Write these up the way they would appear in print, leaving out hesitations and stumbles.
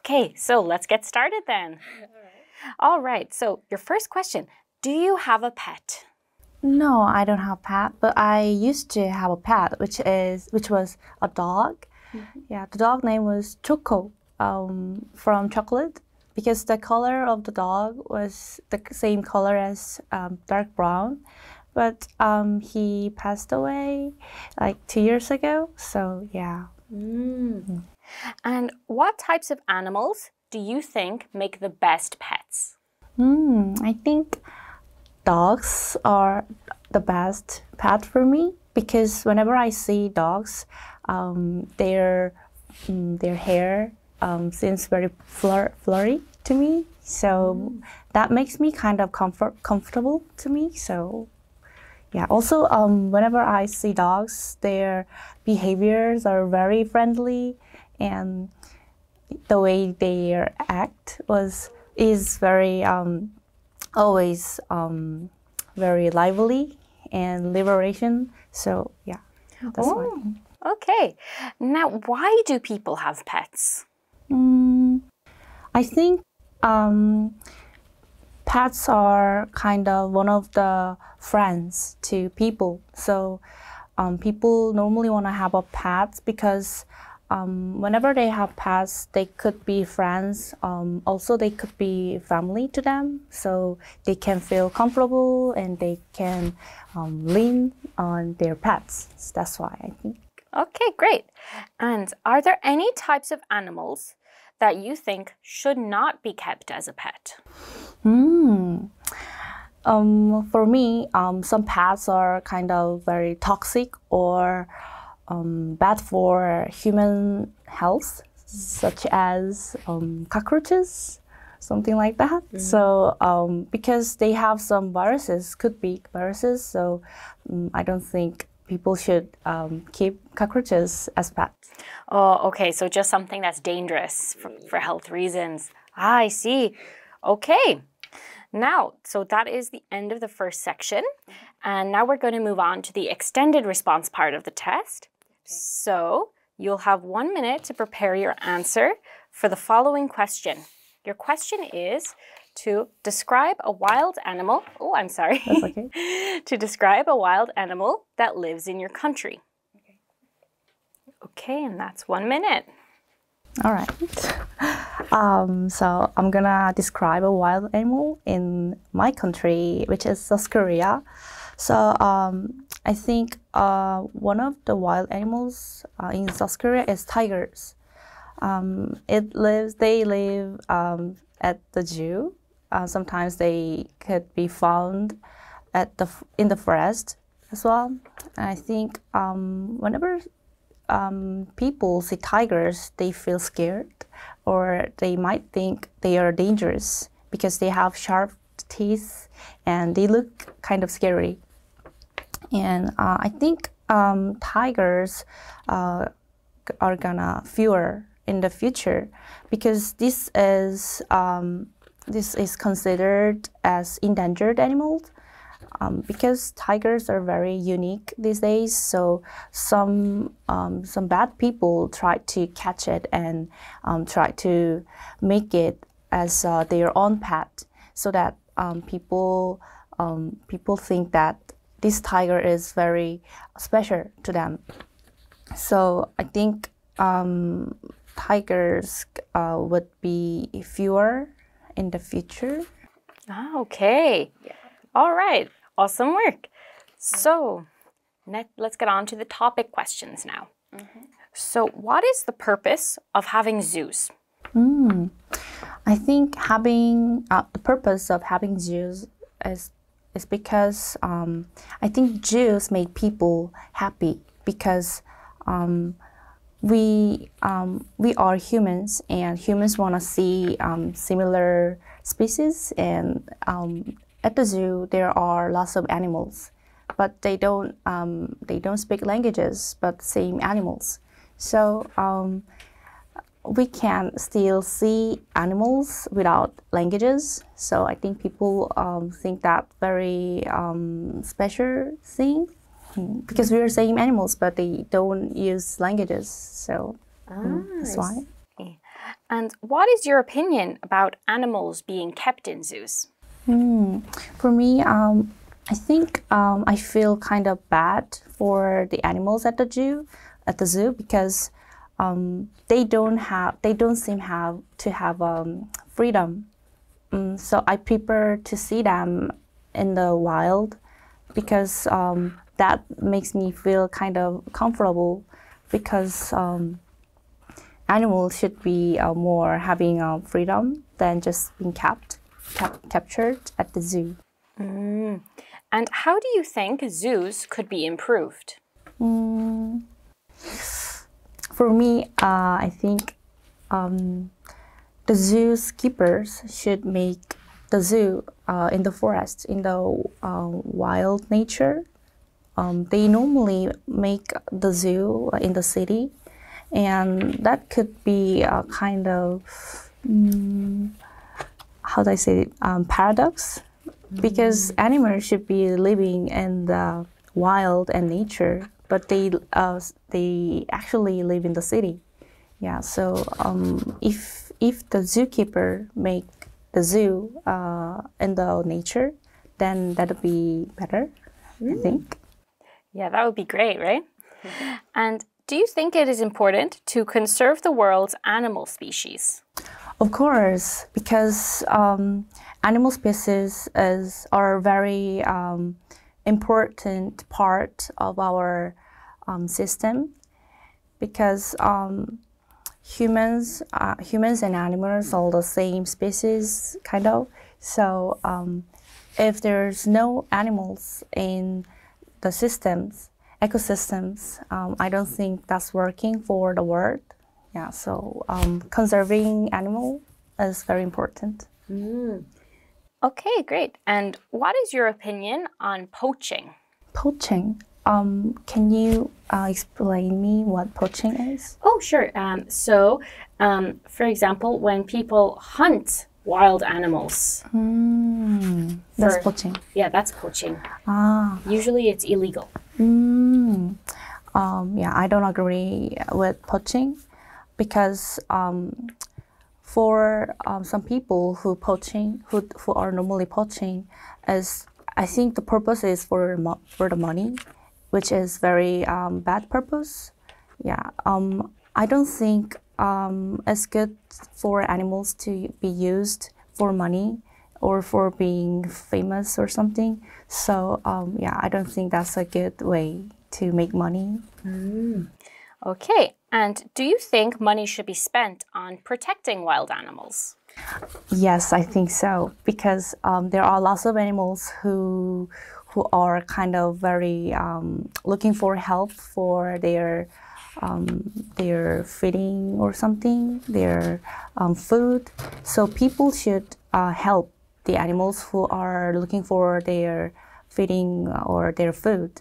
Okay, so let's get started then. All right, so your first question, do you have a pet? No, I don't have a pet, but I used to have a pet, which was a dog. Yeah, the dog name was Choco, from chocolate, because the color of the dog was the same color as dark brown. But he passed away like 2 years ago. So yeah. And what types of animals do you think make the best pets? I think dogs are the best pet for me because whenever I see dogs, their hair seems very flurry to me. So that makes me kind of comfortable to me. So yeah. Also, whenever I see dogs, their behaviors are very friendly, and the way they act is very always very lively and liberation. So yeah, that's why. Okay. Now, why do people have pets? I think pets are kind of one of the friends to people. So people normally want to have a pet because whenever they have pets, they could be friends. Also, they could be family to them. So they can feel comfortable and they can lean on their pets. So that's why I think. Okay, great. And are there any types of animals that you think should not be kept as a pet? For me, some pets are kind of very toxic or bad for human health, such as cockroaches, something like that. So because they have some viruses, could be viruses, so I don't think people should keep cockroaches as pets. Oh, okay, so just something that's dangerous for health reasons. Ah, I see. Okay. Now, so that is the end of the first section. And now we're going to move on to the extended response part of the test. So you'll have 1 minute to prepare your answer for the following question. Your question is to describe a wild animal. Oh, I'm sorry. That's okay. To describe a wild animal that lives in your country. Okay, and that's 1 minute. All right. So I'm gonna describe a wild animal in my country, which is South Korea. So I think one of the wild animals in South Korea is tigers. They live at the zoo. Sometimes they could be found in the forest as well. And I think whenever people see tigers, they feel scared, or they might think they are dangerous because they have sharp teeth and they look kind of scary. And I think tigers are gonna fewer in the future because this is considered as endangered animals. Because tigers are very unique these days, so some bad people try to catch it and try to make it as their own pet, so that people think that this tiger is very special to them. So I think tigers would be fewer in the future. Ah, okay. All right. Awesome work. So let's get on to the topic questions now. So what is the purpose of having zoos? I think the purpose of having zoos is because I think zoos make people happy because we are humans, and humans want to see similar species, and at the zoo there are lots of animals, but they don't speak languages, but same animals. So we can still see animals without languages. So I think people think that very special thing, because we are same animals, but they don't use languages. So that's why. And what is your opinion about animals being kept in zoos? For me, I think I feel kind of bad for the animals at the zoo because they don't seem to have freedom. So I prefer to see them in the wild because that makes me feel kind of comfortable because animals should be more having freedom than just being captured at the zoo. And how do you think zoos could be improved? For me, I think the zoo's keepers should make the zoo in the forest, in the wild nature. They normally make the zoo in the city, and that could be a kind of, how do I say it, paradox, because animals should be living in the wild and nature, but they actually live in the city. Yeah, so if the zookeeper make the zoo in the nature, then that'd be better, I think. Yeah, that would be great, right? And do you think it is important to conserve the world's animal species? Of course, because animal species are a very important part of our system, because humans and animals are the same species, kind of. So if there's no animals in the ecosystems, I don't think that's working for the world. Yeah, so conserving animal is very important. Okay, great. And what is your opinion on poaching? Poaching. Can you explain me what poaching is? Oh, sure. For example, when people hunt wild animals. That's poaching. Yeah, that's poaching. Ah. Usually it's illegal. Yeah, I don't agree with poaching because for some people who are normally poaching, I think the purpose is for the money, which is very bad purpose. Yeah, I don't think it's good for animals to be used for money or for being famous or something. So yeah, I don't think that's a good way to make money. Okay, and do you think money should be spent on protecting wild animals? Yes, I think so, because there are lots of animals who are kind of very looking for help for their feeding or something, their food. So people should help the animals who are looking for their feeding or their food.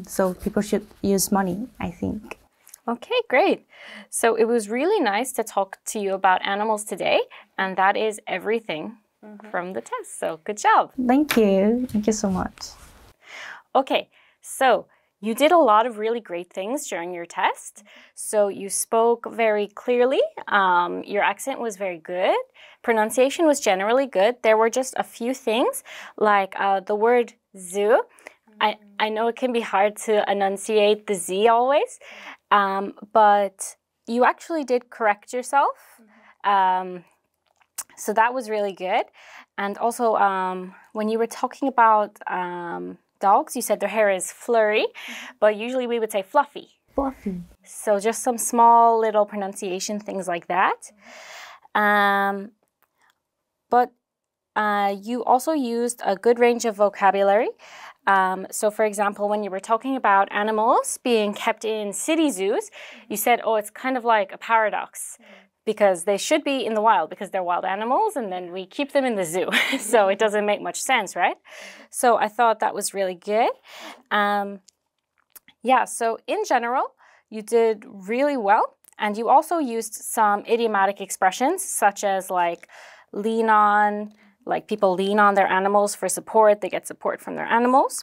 So people should use money, I think. Okay, great. So it was really nice to talk to you about animals today, and that is everything from the test. So good job. Thank you. Thank you so much. Okay, so you did a lot of really great things during your test. So you spoke very clearly. Your accent was very good. Pronunciation was generally good. There were just a few things, like the word zoo. I know it can be hard to enunciate the Z always, but you actually did correct yourself. So that was really good. And also, when you were talking about dogs, you said their hair is flurry, but usually we would say fluffy. Fluffy. So just some small little pronunciation things like that. But you also used a good range of vocabulary. So for example, when you were talking about animals being kept in city zoos, you said, oh, it's kind of like a paradox because they should be in the wild because they're wild animals and then we keep them in the zoo. So it doesn't make much sense, right? So I thought that was really good. Yeah, so in general, you did really well. And you also used some idiomatic expressions such as like lean on, like people lean on their animals for support. They get support from their animals.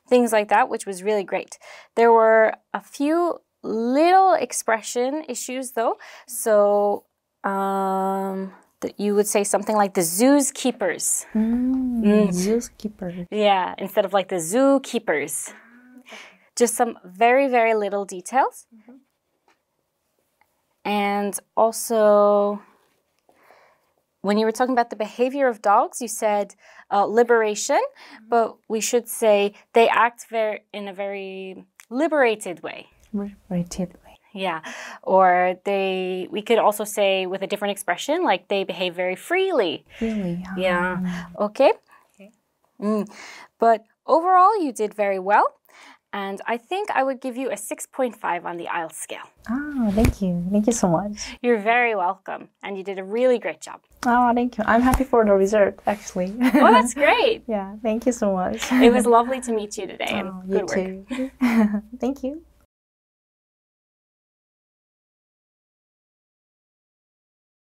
Things like that, which was really great. There were a few little expression issues though. So you would say something like the zoo's keepers. Zoo's keepers. Yeah, instead of like the zookeepers. Just some very, very little details. And also, when you were talking about the behavior of dogs, you said liberation, but we should say they act in a very liberated way. Liberated way. Yeah, or we could also say with a different expression, like they behave very freely. Really? Yeah, okay. But overall, you did very well. And I think I would give you a 6.5 on the IELTS scale. Oh, thank you. Thank you so much. You're very welcome. And you did a really great job. Oh, thank you. I'm happy for the result, actually. Oh, that's great. Yeah, thank you so much. It was lovely to meet you today. And Oh, good you work. too. Thank you.